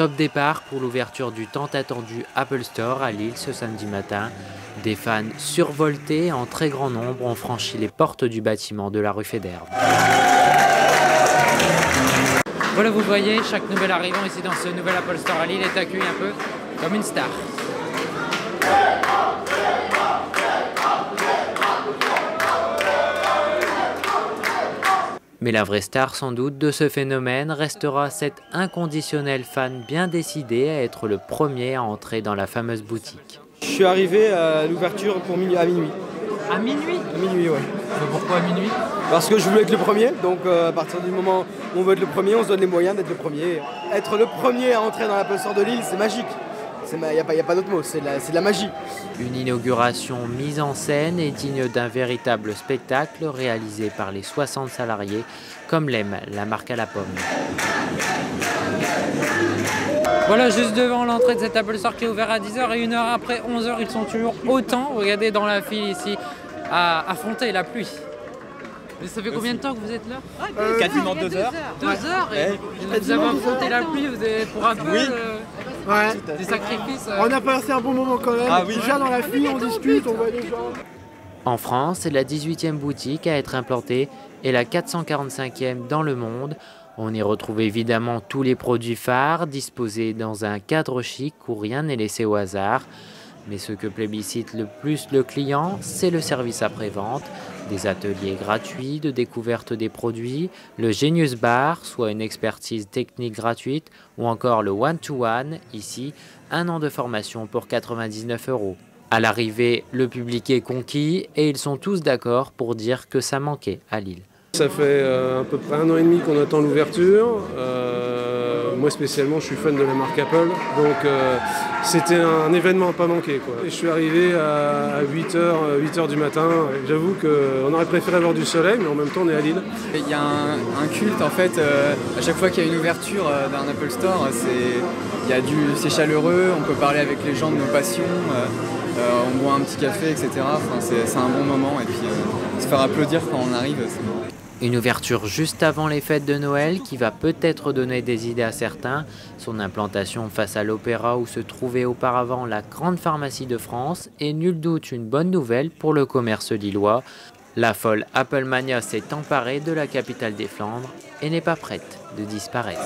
Top départ pour l'ouverture du tant attendu Apple Store à Lille ce samedi matin. Des fans survoltés en très grand nombre ont franchi les portes du bâtiment de la rue Fédère. Voilà, vous voyez, chaque nouvel arrivant ici dans ce nouvel Apple Store à Lille est accueilli un peu comme une star. Mais la vraie star sans doute de ce phénomène restera cet inconditionnel fan bien décidé à être le premier à entrer dans la fameuse boutique. Je suis arrivé à l'ouverture à minuit. À minuit? À minuit, ouais. Pourquoi à minuit? Parce que je voulais être le premier, donc à partir du moment où on veut être le premier, on se donne les moyens d'être le premier. Être le premier à entrer dans l'Apple Store de Lille, c'est magique. Il n'y a pas d'autre mot, c'est de la magie. Une inauguration mise en scène et digne d'un véritable spectacle réalisé par les 60 salariés, comme l'aime la marque à la pomme. Voilà, juste devant l'entrée de cet Apple Store qui est ouvert à 10h et 1h après 11h, ils sont toujours autant, regardez dans la file ici, à affronter la pluie. Mais ça fait combien de temps que vous êtes là? Quasiment 2 heures. 2 heures et vous avez affronté la pluie, vous avez pour un peu des sacrifices. On a passé un bon moment quand même. Ah oui. Déjà dans la file, on discute, on voit des gens. En France, c'est la 18e boutique à être implantée et la 445e dans le monde. On y retrouve évidemment tous les produits phares disposés dans un cadre chic où rien n'est laissé au hasard. Mais ce que plébiscite le plus le client, c'est le service après-vente, des ateliers gratuits de découverte des produits, le Genius Bar, soit une expertise technique gratuite, ou encore le One-to-One, ici, 1 an de formation pour 99 €. À l'arrivée, le public est conquis et ils sont tous d'accord pour dire que ça manquait à Lille. Ça fait à peu près 1 an et demi qu'on attend l'ouverture. Moi spécialement, je suis fan de la marque Apple, donc c'était un événement à pas manquer, quoi. Et je suis arrivé à 8h du matin. J'avoue qu'on aurait préféré avoir du soleil, mais en même temps on est à Lille. Il y a un culte en fait, à chaque fois qu'il y a une ouverture d'un Apple Store, c'est chaleureux, on peut parler avec les gens de nos passions, on boit un petit café, etc. Enfin, c'est un bon moment et puis se faire applaudir quand on arrive, c'est bon. Une ouverture juste avant les fêtes de Noël qui va peut-être donner des idées à certains. Son implantation face à l'Opéra où se trouvait auparavant la grande pharmacie de France est nul doute une bonne nouvelle pour le commerce lillois. La folle Apple Mania s'est emparée de la capitale des Flandres et n'est pas prête de disparaître.